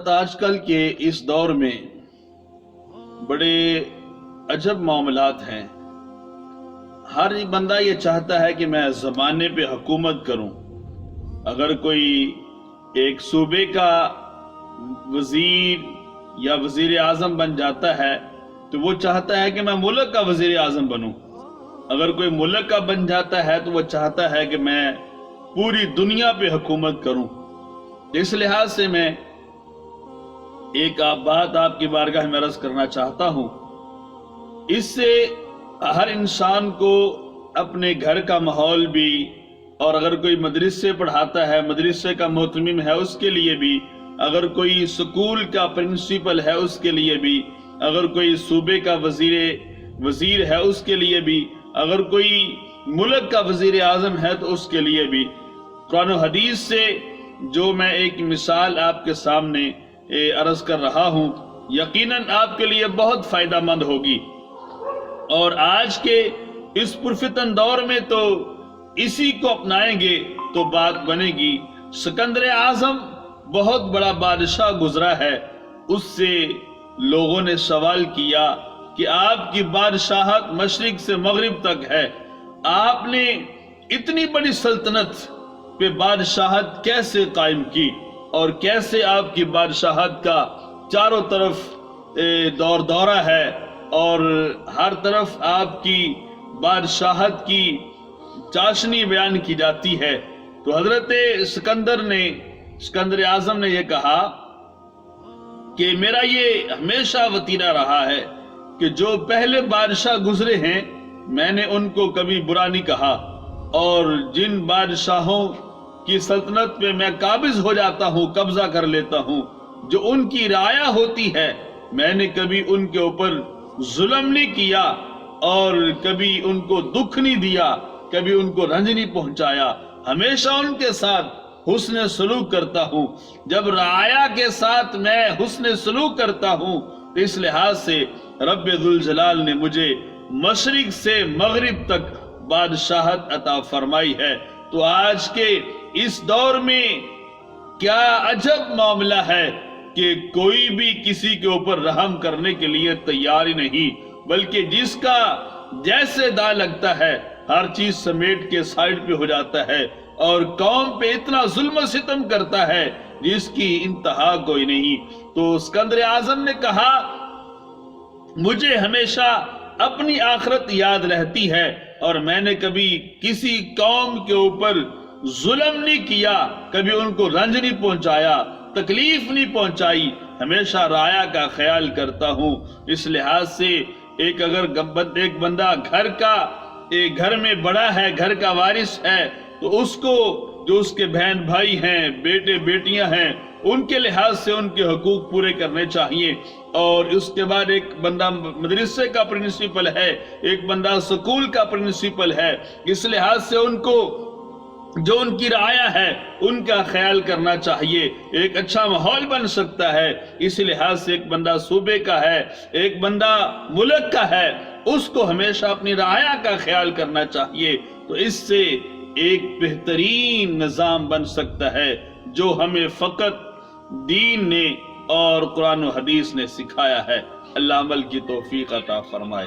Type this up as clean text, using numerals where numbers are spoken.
حضرت آج کل کے اس دور میں بڑے عجب معاملات ہیں۔ ہر بندہ یہ چاہتا ہے کہ میں زمانے پہ حکومت کروں۔ اگر کوئی ایک صوبے کا وزیر یا وزیر اعظم بن جاتا ہے تو وہ چاہتا ہے کہ میں ملک کا وزیر اعظم بنوں۔ اگر کوئی ملک کا بن جاتا ہے تو وہ چاہتا ہے کہ میں پوری دنیا پہ حکومت کروں۔ اس لحاظ سے میں ایک بات آپ کی بارگاہ میں عرض کرنا چاہتا ہوں۔ اس سے ہر انسان کو اپنے گھر کا ماحول بھی، اور اگر کوئی مدرسے پڑھاتا ہے، مدرسے کا محتمم ہے، اس کے لیے بھی، اگر کوئی سکول کا پرنسپل ہے اس کے لیے بھی، اگر کوئی صوبے کا وزیر ہے اس کے لیے بھی، اگر کوئی ملک کا وزیر اعظم ہے تو اس کے لیے بھی قرآن و حدیث سے جو میں ایک مثال آپ کے سامنے عرض کر رہا ہوں، یقیناً آپ کے لیے بہت فائدہ مند ہوگی۔ اور آج کے اس پرفتن دور میں تو اسی کو اپنائیں گے تو بات بنے گی۔ سکندر اعظم بہت بڑا بادشاہ گزرا ہے، اس سے لوگوں نے سوال کیا کہ آپ کی بادشاہت مشرق سے مغرب تک ہے، آپ نے اتنی بڑی سلطنت پہ بادشاہت کیسے قائم کی، اور کیسے آپ کی بادشاہت کا چاروں طرف دورہ ہے اور ہر طرف آپ کی بادشاہت کی چاشنی بیان کی جاتی ہے۔ تو حضرت سکندر اعظم نے یہ کہا کہ میرا یہ ہمیشہ وتیرہ رہا ہے کہ جو پہلے بادشاہ گزرے ہیں میں نے ان کو کبھی برا نہیں کہا، اور جن بادشاہوں کی سلطنت پہ میں قابض ہو جاتا ہوں، قبضہ کر لیتا ہوں، جو ان کی رعایا ہوتی ہے، میں نے کبھی ان کے اوپر ظلم نہیں کیا اور کبھی ان کو دکھ نہیں دیا، کبھی ان کو رنج نہیں پہنچایا، ہمیشہ ان کے ساتھ حسن سلوک کرتا ہوں۔ جب رعایا کے ساتھ میں حسن سلوک کرتا ہوں، اس لحاظ سے رب ذوالجلال نے مجھے مشرق سے مغرب تک بادشاہت عطا فرمائی ہے۔ تو آج کے اس دور میں کیا عجب معاملہ ہے کہ کوئی بھی کسی کے اوپر رحم کرنے کے لیے تیار ہی نہیں، بلکہ جس کا جیسے دا لگتا ہے ہر چیز سمیٹ کے سائیڈ پہ ہو جاتا ہے، اور قوم پہ اتنا ظلم و ستم کرتا ہے جس کی انتہا کوئی نہیں۔ تو سکندر اعظم نے کہا مجھے ہمیشہ اپنی آخرت یاد رہتی ہے، اور میں نے کبھی کسی قوم کے اوپر ظلم نہیں کیا، کبھی ان کو رنج نہیں پہنچایا، تکلیف نہیں پہنچائی، ہمیشہ رعایا کا خیال کرتا ہوں۔ اس لحاظ سے ایک بندہ گھر میں بڑا ہے، گھر کا وارث ہے، تو اس کو جو اس کے بہن بھائی ہیں، بیٹے بیٹیاں ہیں، ان کے لحاظ سے ان کے حقوق پورے کرنے چاہیے۔ اور اس کے بعد ایک بندہ مدرسے کا پرنسپل ہے، ایک بندہ سکول کا پرنسپل ہے، اس لحاظ سے ان کو جو ان کی رعایا ہے ان کا خیال کرنا چاہیے، ایک اچھا ماحول بن سکتا ہے۔ اس لحاظ سے ایک بندہ صوبے کا ہے، ایک بندہ ملک کا ہے، اس کو ہمیشہ اپنی رعایا کا خیال کرنا چاہیے۔ تو اس سے ایک بہترین نظام بن سکتا ہے جو ہمیں فقط دین نے اور قرآن و حدیث نے سکھایا ہے۔ اللہ عمل کی توفیق عطا فرمائے۔